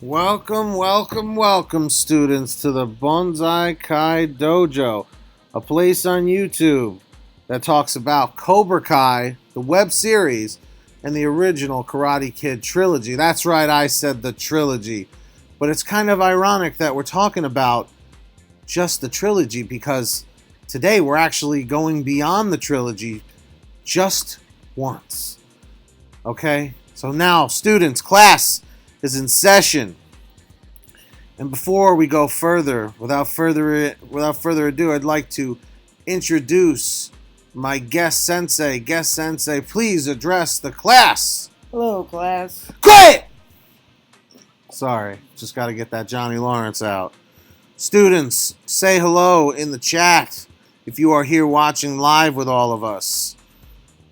Welcome, welcome, welcome, students, to the Bonsai Kai Dojo, a place on YouTube that talks about Cobra Kai, the web series, and the original Karate Kid trilogy. That's right, I said the trilogy. But it's kind of ironic that we're talking about just the trilogy because today we're actually going beyond the trilogy just once. Okay? So now, students, class is in session. And before we go further, without further ado, I'd like to introduce my guest sensei. Guest sensei, please address the class. Hello, class. Quiet! Sorry, just got to get that Johnny Lawrence out. Students, say hello in the chat if you are here watching live with all of us.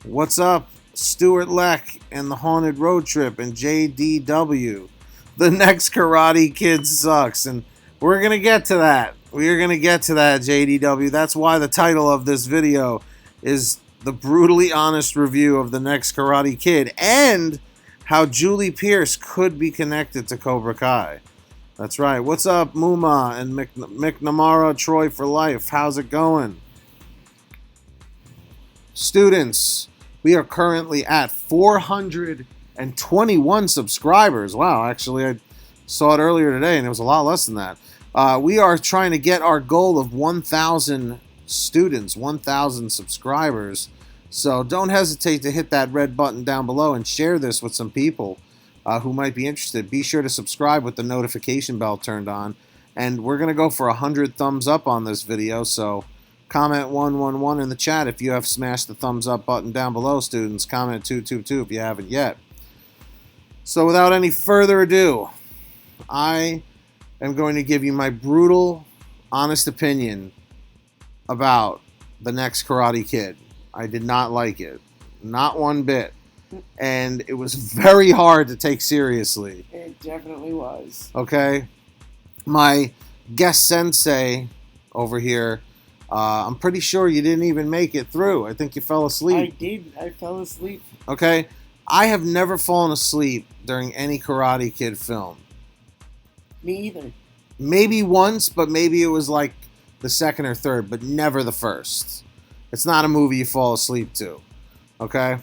What's up, Stuart Leck and the Haunted Road Trip and JDW? The next Karate Kid sucks, and we're going to get to that. We're going to get to that, JDW. That's why the title of this video is the brutally honest review of the next Karate Kid and how Julie Pierce could be connected to Cobra Kai. That's right. What's up, Muma and McNamara Troy for life? How's it going? Students, we are currently at 421 subscribers. Wow, actually, I saw it earlier today, and it was a lot less than that. We are trying to get our goal of 1,000 students, 1,000 subscribers. So don't hesitate to hit that red button down below and share this with some people who might be interested. Be sure to subscribe with the notification bell turned on. And we're going to go for 100 thumbs up on this video, so comment 111 in the chat if you have smashed the thumbs up button down below, students. Comment 222 if you haven't yet. So without any further ado, I am going to give you my brutal, honest opinion about the next Karate Kid. I did not like it. Not one bit. And it was very hard to take seriously. It definitely was. Okay? My guest sensei over here, I'm pretty sure you didn't even make it through. I think you fell asleep. I did. I fell asleep. Okay? I have never fallen asleep during any Karate Kid film. Me either. Maybe once, but maybe it was like the second or third, but never the first. It's not a movie you fall asleep to. Okay?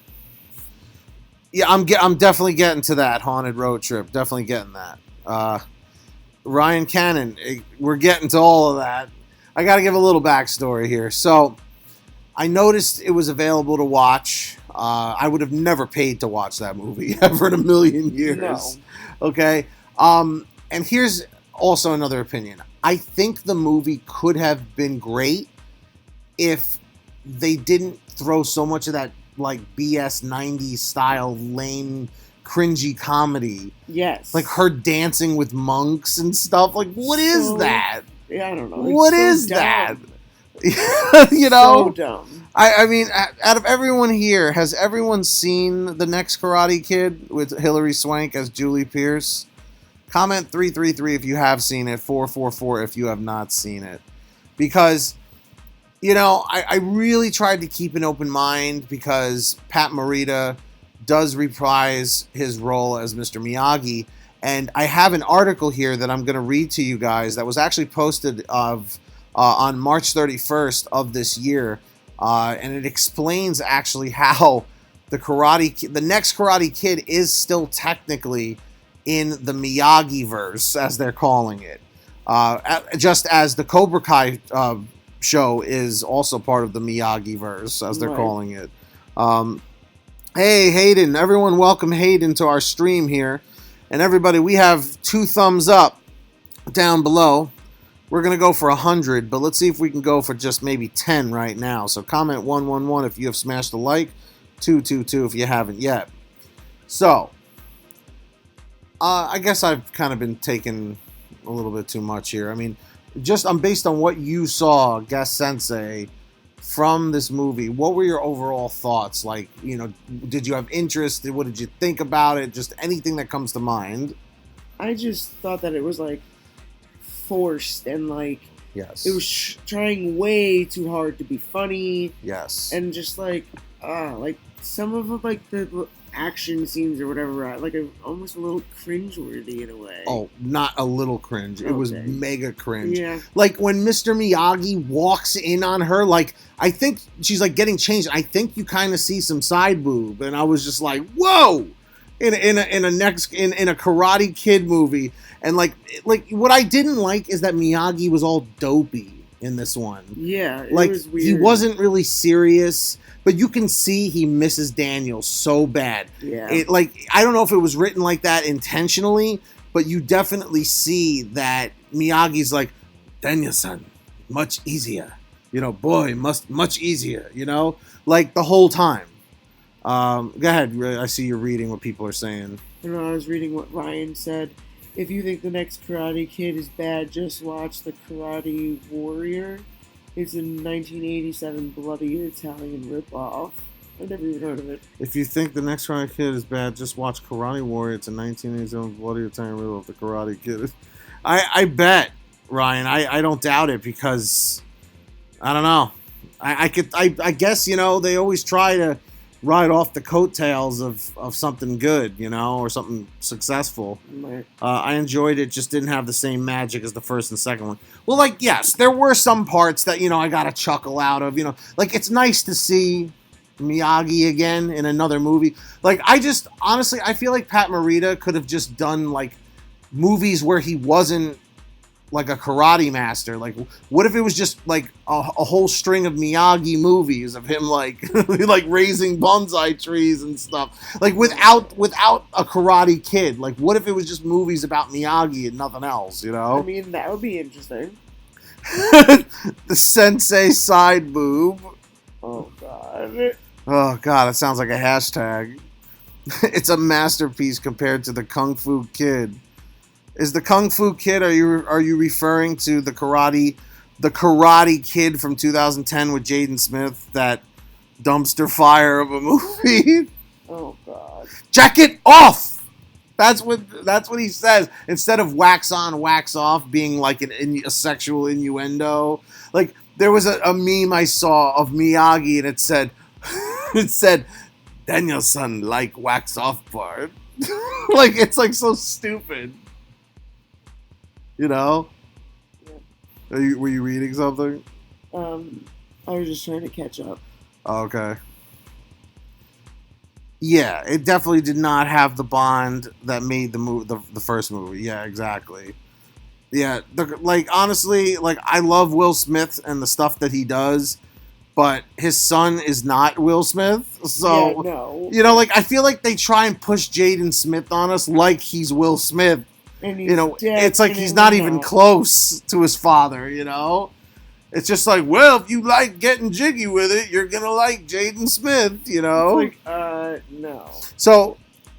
Yeah, I'm definitely getting to that Haunted Road Trip. Definitely getting that. Ryan Cannon, we're getting to all of that. I got to give a little backstory here. So, I noticed it was available to watch. I would have never paid to watch that movie ever in a million years. No. Okay? And here's also another opinion. I think the movie could have been great if they didn't throw so much of that like BS 90s style lame cringy comedy. Yes. Like her dancing with monks and stuff. Like what is that? Yeah, I don't know. What is dumb. that? You know? So dumb. I mean, out of everyone here, has everyone seen the next Karate Kid with Hilary Swank as Julie Pierce? Comment 333 if you have seen it, 444 if you have not seen it. Because, you know, I really tried to keep an open mind because Pat Morita does reprise his role as Mr. Miyagi. And I have an article here that I'm going to read to you guys that was actually posted on March 31st of this year. And it explains actually how the next Karate Kid is still technically in the Miyagi-verse, as they're calling it. Just as the Cobra Kai show is also part of the Miyagi-verse, as they're calling it. Hey, Hayden. Everyone welcome Hayden to our stream here. And everybody, we have 2 thumbs up down below. We're going to go for 100, but let's see if we can go for just maybe 10 right now. So comment 111 if you have smashed a like, 222 if you haven't yet. So, I guess I've kind of been taking a little bit too much here. I mean, I'm based on what you saw, guest sensei, from this movie. What were your overall thoughts? Like, you know, did you have interest? What did you think about it? Just anything that comes to mind. I just thought that it was like forced and like Yes. it was trying way too hard to be funny. Yes. And just like some of them, like the action scenes or whatever, like almost a little cringeworthy in a way. Oh, not a little cringe. It was mega cringe. Yeah. Like when Mr. Miyagi walks in on her, like I think she's like getting changed. I think you kind of see some side boob, and I was just like, whoa! In a Karate Kid movie, and like what I didn't like is that Miyagi was all dopey in this one. Yeah, it like was weird. He wasn't really serious. But you can see he misses Daniel so bad. Yeah. I don't know if it was written like that intentionally, but you definitely see that Miyagi's like, Daniel-san, much easier. Boy, much easier, like the whole time. Go ahead. I see you're reading what people are saying. I was reading what Ryan said. If you think the next Karate Kid is bad, just watch The Karate Warrior. It's a 1987 bloody Italian ripoff. I've never even heard of it. If you think the next Karate Kid is bad, just watch Karate Warrior. It's a 1987 bloody Italian ripoff of the Karate Kid. I bet, Ryan. I don't doubt it because I don't know. I guess they always try to ride off the coattails of something good, or something successful. Right. I enjoyed it, just didn't have the same magic as the first and second one. Well, yes, there were some parts that, I got a chuckle out of, it's nice to see Miyagi again in another movie. Honestly, I feel like Pat Morita could have just done, movies where he wasn't like a karate master. What if it was just a whole string of Miyagi movies of him raising bonsai trees and stuff, without a Karate Kid? What if it was just movies about Miyagi and nothing else? I mean, that would be interesting. The sensei side boob. Oh god. Oh god, it sounds like a hashtag. It's a masterpiece compared to the Kung Fu Kid. Is the Kung Fu Kid? Are you referring to the Karate Kid from 2010 with Jaden Smith? That dumpster fire of a movie. Oh God! Jack it off. That's what he says instead of wax on, wax off being a sexual innuendo. There was a meme I saw of Miyagi and it said Daniel-san wax off part. It's so stupid. Yeah. Were you reading something? I was just trying to catch up. Oh, okay. Yeah, it definitely did not have the bond that made the first movie. Yeah, exactly. Yeah, honestly, I love Will Smith and the stuff that he does, but his son is not Will Smith. So, yeah, no. I feel like they try and push Jaden Smith on us like he's Will Smith. And it's he's not even close to his father, It's just well, if you like getting jiggy with it, you're going to like Jaden Smith, no. So,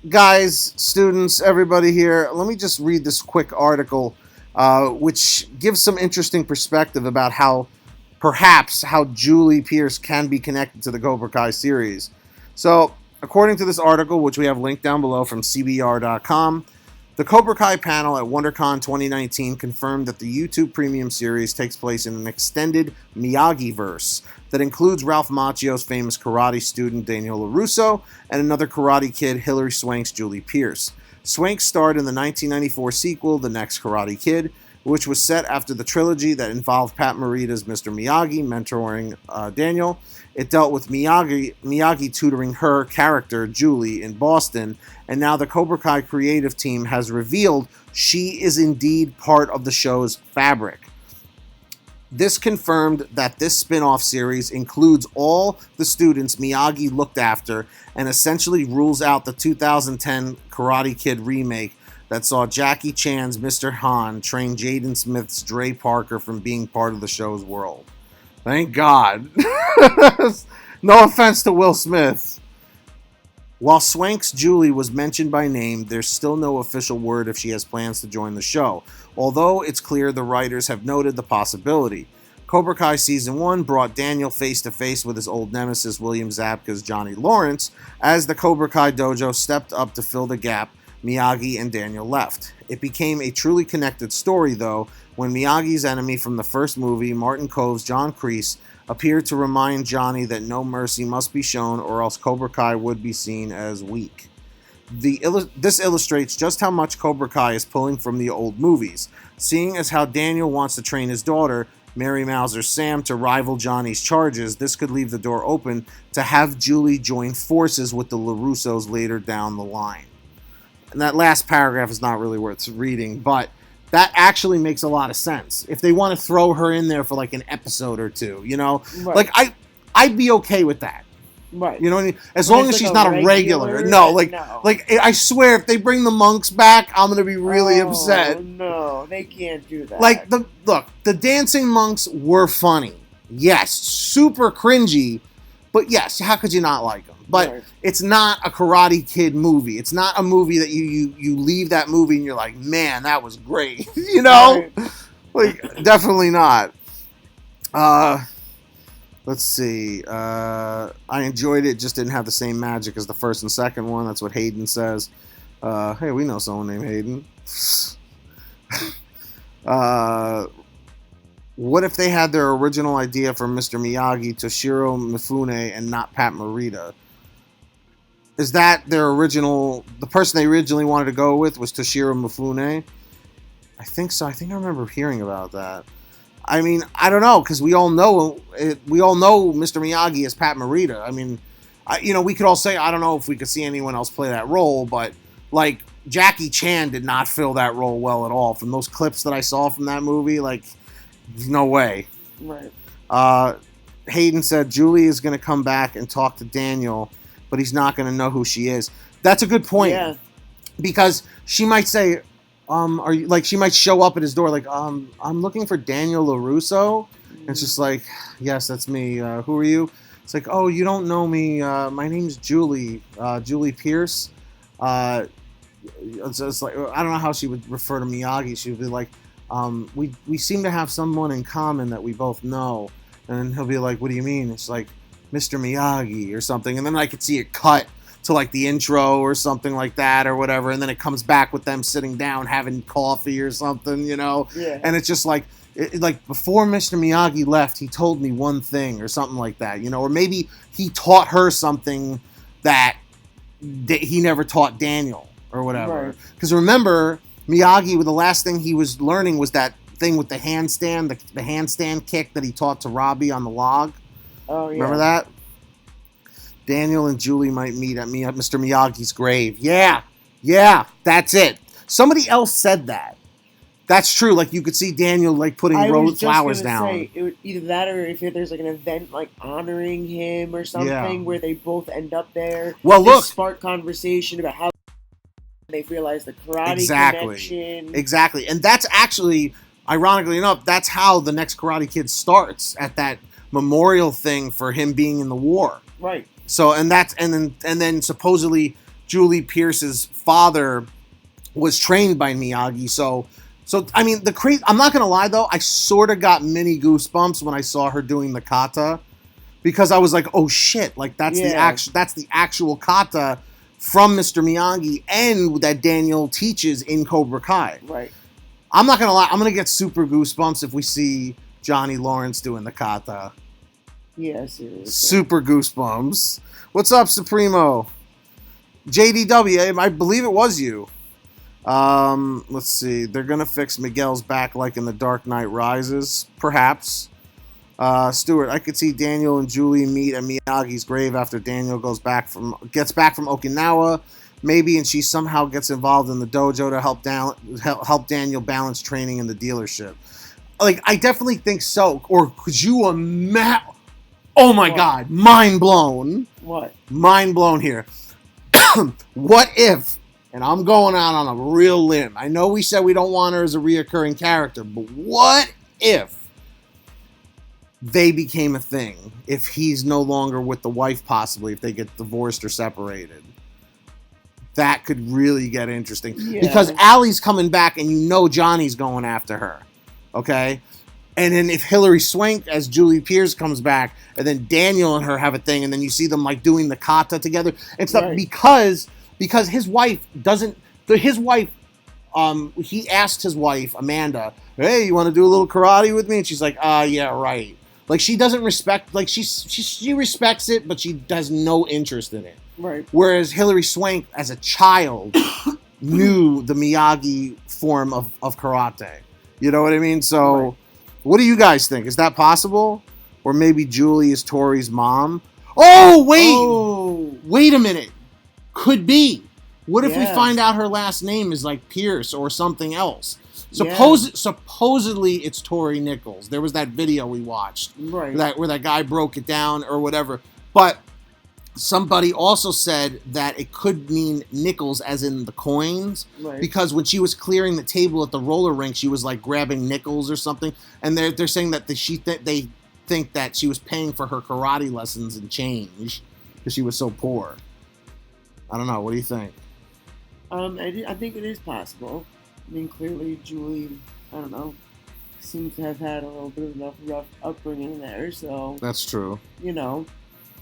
guys, students, everybody here, let me just read this quick article, which gives some interesting perspective about how Julie Pierce can be connected to the Cobra Kai series. So, according to this article, which we have linked down below from CBR.com, the Cobra Kai panel at WonderCon 2019 confirmed that the YouTube Premium series takes place in an extended Miyagi-verse that includes Ralph Macchio's famous karate student Daniel LaRusso and another Karate Kid, Hilary Swank's Julie Pierce. Swank starred in the 1994 sequel, The Next Karate Kid, which was set after the trilogy that involved Pat Morita's Mr. Miyagi mentoring Daniel. It dealt with Miyagi tutoring her character, Julie, in Boston, and now the Cobra Kai creative team has revealed she is indeed part of the show's fabric. This confirmed that this spin-off series includes all the students Miyagi looked after and essentially rules out the 2010 Karate Kid remake that saw Jackie Chan's Mr. Han train Jaden Smith's Dre Parker from being part of the show's world. Thank God. No offense to Will Smith. While Swank's Julie was mentioned by name, there's still no official word if she has plans to join the show, although it's clear the writers have noted the possibility. Cobra Kai Season 1 brought Daniel face-to-face with his old nemesis William Zabka's Johnny Lawrence, as the Cobra Kai dojo stepped up to fill the gap Miyagi and Daniel left. It became a truly connected story, though, when Miyagi's enemy from the first movie, Martin Kove's John Kreese, appeared to remind Johnny that no mercy must be shown or else Cobra Kai would be seen as weak. This illustrates just how much Cobra Kai is pulling from the old movies, seeing as how Daniel wants to train his daughter, Mary Mauser Sam, to rival Johnny's charges. This could leave the door open to have Julie join forces with the LaRussos later down the line. And that last paragraph is not really worth reading, but that actually makes a lot of sense. If they want to throw her in there for like an episode or two, you know? Right. Like, I'd be okay with that. Right. You know what I mean? As long as she's not a regular. No. Like, I swear, if they bring the monks back, I'm going to be really upset. No, they can't do that. Like, the dancing monks were funny. Yes, super cringy, but yes, how could you not like them? But it's not a Karate Kid movie. It's not a movie that you leave that movie and you're like, man, that was great. You know? Like, definitely not. Let's see. I enjoyed it. Just didn't have the same magic as the first and second one. That's what Hayden says. Hey, we know someone named Hayden. What if they had their original idea for Mr. Miyagi, Toshiro Mifune, and not Pat Morita? Is that their original... The person they originally wanted to go with was Toshiro Mifune? I think so. I think I remember hearing about that. I mean, I don't know, because we all know Mr. Miyagi as Pat Morita. I mean, we could all say, I don't know if we could see anyone else play that role, but, like, Jackie Chan did not fill that role well at all. From those clips that I saw from that movie, like, no way. Right. Hayden said, Julie is going to come back and talk to Daniel, but he's not going to know who she is. That's a good point. Yeah. Because she might say... are you, like, she might show up at his door like, I'm looking for Daniel LaRusso. And it's just like, yes, that's me. Who are you? It's like, oh, you don't know me. My name's Julie. Julie Pierce. It's like, I don't know how she would refer to Miyagi. She would be like, we seem to have someone in common that we both know. And he'll be like, what do you mean? It's like, Mr. Miyagi or something. And then I could see it cut to like the intro or something like that or whatever, and then it comes back with them sitting down having coffee or something, you know? Yeah. And it's just like, like before Mr. Miyagi left, he told me one thing or something like that, you know? Or maybe he taught her something that he never taught Daniel or whatever. Because remember, Miyagi, the last thing he was learning was that thing with the handstand, the handstand kick that he taught to Robbie on the log. Oh, yeah. Remember that? Daniel and Julie might meet at Mr. Miyagi's grave. Yeah, that's it. Somebody else said that. That's true. Like, you could see Daniel, like, putting flowers down. Say, it would either that or if there's, like, an event, like, honoring him or something where they both end up there. Well, look. Spark conversation about how they realize the karate connection. Exactly. And that's actually, ironically enough, that's how the next Karate Kid starts, at that memorial thing for him being in the war. Right. So, and then supposedly Julie Pierce's father was trained by Miyagi. So I mean, I'm not gonna lie though, I sort of got mini goosebumps when I saw her doing the kata, because I was like, oh shit, like that's the actual kata from Mr. Miyagi and that Daniel teaches in Cobra Kai. Right. I'm not gonna lie, I'm gonna get super goosebumps if we see Johnny Lawrence doing the kata. Yeah, seriously. Super goosebumps. What's up, Supremo? JDW, I believe it was you. Let's see. They're going to fix Miguel's back like in The Dark Knight Rises. Perhaps. Stuart, I could see Daniel and Julie meet at Miyagi's grave after Daniel gets back from Okinawa. Maybe, and she somehow gets involved in the dojo to help Daniel balance training in the dealership. Like, I definitely think so. Or could you imagine... Oh my God, mind blown. What? Mind blown here. What if, and I'm going out on a real limb, I know we said we don't want her as a reoccurring character, but what if they became a thing? If he's no longer with the wife, possibly, if they get divorced or separated. That could really get interesting. Yeah. Because Allie's coming back and you know Johnny's going after her. Okay? And then if Hilary Swank as Julie Pierce comes back, and then Daniel and her have a thing, and then you see them like doing the kata together and stuff, because his wife doesn't. He asked his wife Amanda, "Hey, you want to do a little karate with me?" And she's like, "Yeah, right." Like, she doesn't respect, like, she respects it, but she has no interest in it. Right. Whereas Hilary Swank, as a child, knew the Miyagi form of karate. You know what I mean? So, Right. What do you guys think? Is that possible? Or maybe Julie is Tori's mom? Oh, wait! Oh. Wait a minute. Could be. What if we Yeah. find out her last name is like Pierce or something else? Yeah. Supposedly it's Tori Nichols. There was that video we watched Right. where that guy broke it down or whatever. But somebody also said that it could mean nickels as in the coins, Right. because when she was clearing the table at the roller rink, she was like grabbing nickels or something, and they're saying that they think that she was paying for her karate lessons in change because she was so poor. I don't know. What do you think? I think it is possible. I mean, clearly Julie, I don't know, seems to have had a little bit of enough rough upbringing there. So That's true. you know,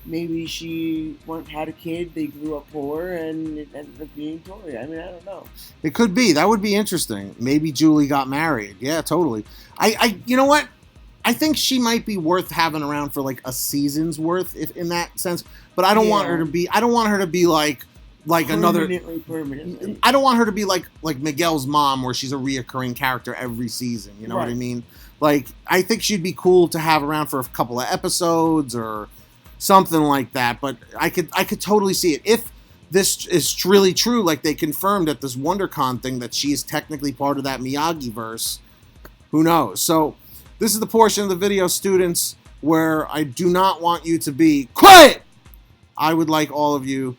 maybe she had a kid, they grew up poor, and it ended up being Tori. I mean, I don't know. It could be. That would be interesting. Maybe Julie got married. Yeah, totally. You know what? I think she might be worth having around for like a season's worth, if in that sense. But I don't want her to be. I don't want her to be like another. Permanently. I don't want her to be like Miguel's mom, where she's a reoccurring character every season. You know what I Right. mean? Like, I think she'd be cool to have around for a couple of episodes or something like that. But I could totally see it if this is really true. Like they confirmed at this WonderCon thing that she is technically part of that Miyagi-verse. Who knows? So this is the portion of the video, students, where I do not want you to be quiet. I would like all of you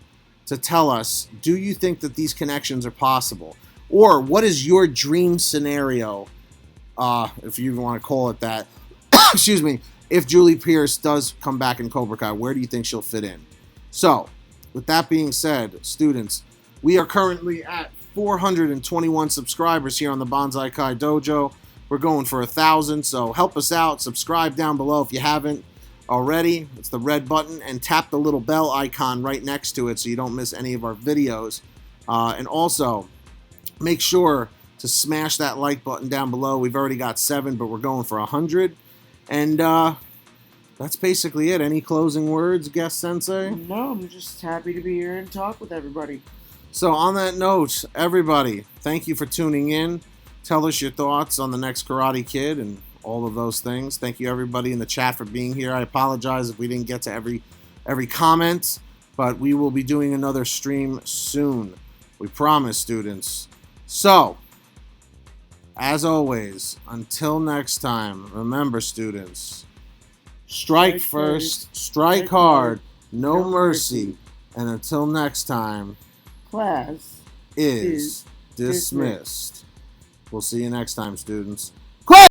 to tell us, do you think that these connections are possible? Or what is your dream scenario, if you even want to call it that, excuse me, if Julie Pierce does come back in Cobra Kai, where do you think she'll fit in? So, with that being said, students, we are currently at 421 subscribers here on the Bonsai Kai Dojo. We're going for 1,000, so help us out. Subscribe down below if you haven't already. It's the red button, and tap the little bell icon right next to it so you don't miss any of our videos. And also, make sure to smash that like button down below. We've already got 7, but we're going for 100. And that's basically it. Any closing words, guest sensei? No, I'm just happy to be here and talk with everybody. So on that note, everybody, thank you for tuning in. Tell us your thoughts on the next Karate Kid and all of those things. Thank you, everybody in the chat, for being here. I apologize if we didn't get to every comment, but we will be doing another stream soon. We promise, students. So, as always, until next time, remember, students, strike first, strike hard, no mercy, and until next time, Class is dismissed. We'll see you next time, students.